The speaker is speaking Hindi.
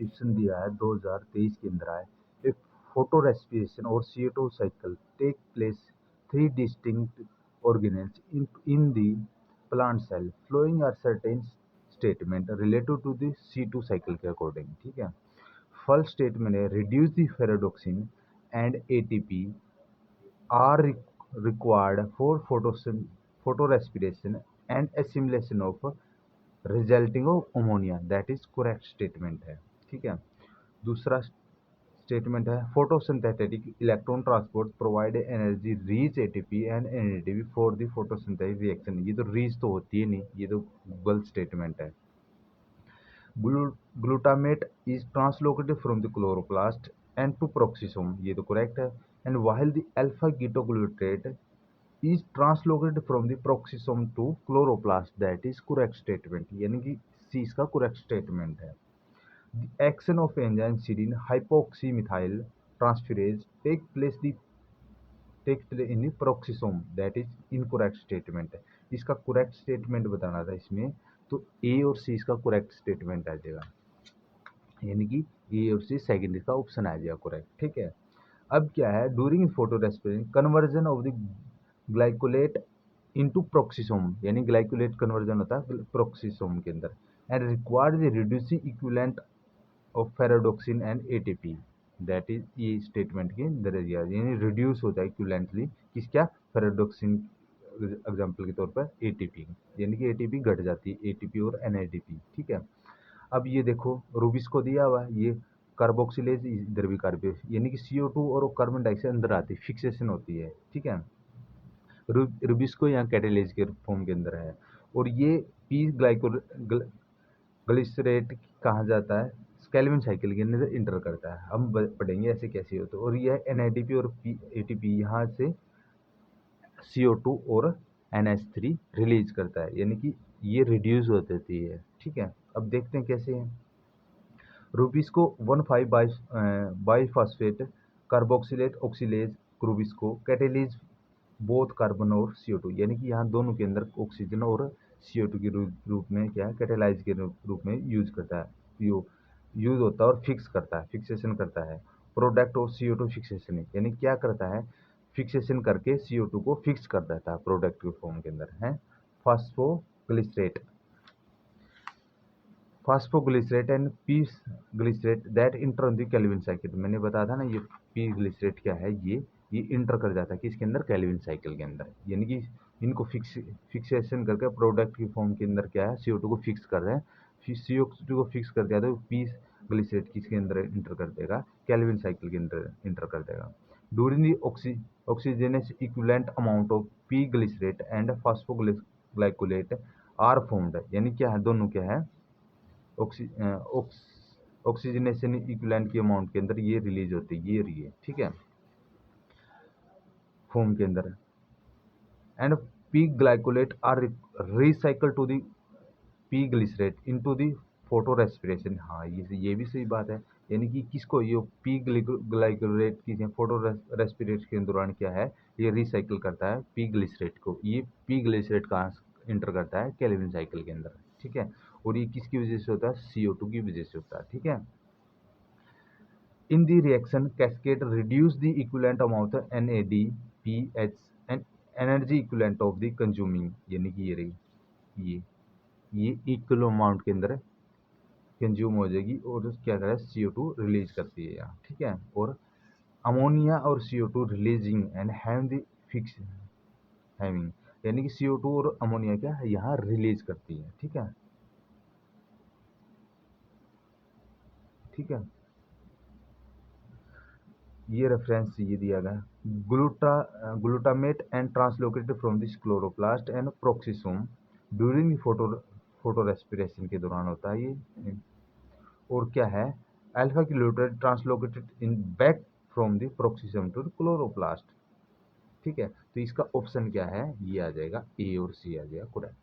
क्वेश्चन दिया है 2023 के अंदर आए। इफ फोटो रेस्पिरेशन और CO2 cycle take place three distinct organelles in the plant cell following are certain statement related to the C2 cycle के अकॉर्डिंग। ठीक है, फर्स्ट स्टेटमेंट है reduce the ferredoxin and ATP are required for photorespiration and assimilation of resulting of ammonia, that is correct statement है। ठीक है, दूसरा स्टेटमेंट है photosynthetic electron transport provide energy reach ATP and NADP for the photosynthetic reaction. ये तो रीच तो होती है नहीं, ये तो गलत स्टेटमेंट है। Glutamate is translocated from the chloroplast and to peroxisome, ये तो correct है। And while the alpha ketoglutarate is translocated from the peroxisome to chloroplast, that is correct statement, यानी कि C इसका correct statement है। The action of enzyme serine hypoxymethyl transferase takes place in the peroxisome, that is incorrect statement है। इसका correct statement बताना था इसमें, तो A और C इसका correct statement आ जाएगा, यानी कि ए और सी सेकेंड का ऑप्शन आ जाएगा करेक्ट। ठीक है, अब क्या है during photorespiration conversion of the glycolate into peroxisome, यानी ग्लाइकोलेट कन्वर्जन होता है प्रोक्सिसोम के अंदर and required the reducing equivalent of ferredoxin and ATP, that is ये स्टेटमेंट के अंदर दिया, यानी रिड्यूस होता है इक्विवेलेंटली किसका फेरोडोक्सिन एग्जांपल के तौर पर ATP, यानी कि ATP घट जाती है ATP और NADP। ठीक है, अब ये देखो रूबिस को दिया हुआ है, ये कार्बोक्सिलेज इधर भी कार्बोक्स, यानी कि CO2 और कार्बन डाइऑक्साइड अंदर आती है, फिक्सेशन होती है। ठीक है, रूबिस को यहाँ कैटेलेज के फॉर्म के अंदर है, और ये पी ग्लिसरेट कहा जाता है केल्विन साइकिल के अंदर इंटर करता है। हम पढ़ेंगे ऐसे कैसे होते हैं। और यह NADP और ATP यहाँ से CO2 और NH3 रिलीज करता है, यानी कि ये रिड्यूस हो जाती है। ठीक है, अब देखते हैं कैसे है। Rubisco 1,5 bisphosphate carboxylate oxygenase rubisco catalyse both carbon और CO2, यानी कि यहाँ दोनों के अंदर ऑक्सीजन और CO2 के रूप में क्या है कैटेलाइज के रूप में यूज करता है, यूज होता है और फिक्स करता है, फिक्सेशन करता है। प्रोडक्ट और CO2 फिक्सेशन, यानी क्या करता है फिक्सेशन करके CO2 को फिक्स कर देता है प्रोडक्ट के फॉर्म के अंदर है। Phosphoglycerate and P glycerate that inter in the Calvin cycle, मैंने बताया था ना ये पी ग्लिसरेट क्या है, ये इंटर कर जाता है किसके अंदर केल्विन साइकिल के अंदर, यानी कि इनको फिक्सेशन करके प्रोडक्ट की फॉर्म के अंदर क्या है CO2 को फिक्स कर रहे हैं। CO2 को फिक्स कर दिया तो पी ग्लिसरेट किसके अंदर इंटर कर देगा केल्विन साइकिल के अंदर इंटर कर देगा। During the oxygenase equivalent amount of P glycerate and phosphoglycolate are formed, यानी क्या है दोनों क्या है ऑक्सीजनेशन इक्विवेलेंट के अमाउंट के अंदर ये रिलीज होती है, ये रही है। ठीक है, फॉर्म के अंदर and P glycolate are recycle to the P glycerate into the photo respiration. हाँ, ये भी सही बात है, यानी कि किसको ये पी ग्लाइकोलेट की फोटो रेस्पिरेट के दौरान क्या है ये रिसाइकल करता है पी ग्लिसरेट को, ये पी ग्लिसरेट कहाँ इंटर करता है केल्विन साइकिल के अंदर। ठीक है, और ये किसकी वजह से होता है CO2 की वजह से होता है। ठीक है, in the reaction cascade reduce the equivalent amount NADPH and energy equivalent of the consuming, यानी कि ये रही ये इक्वल अमाउंट के अंदर कंज्यूम हो जाएगी और क्या करे CO2 रिलीज करती है यहाँ। ठीक है, और अमोनिया और CO2 releasing and have the fix having, यानी कि CO2 और अमोनिया क्या है यहाँ रिलीज करती है। ठीक है, ठीक है, ये रेफरेंस ये दिया गया glutamate and translocated from this chloroplast and peroxisome during photorespiration के दौरान होता है ये। और क्या है alpha glutamate translocated in back from the peroxisome to chloroplast. ठीक है, तो इसका ऑप्शन क्या है ये आ जाएगा A और C आ जाएगा करेक्ट।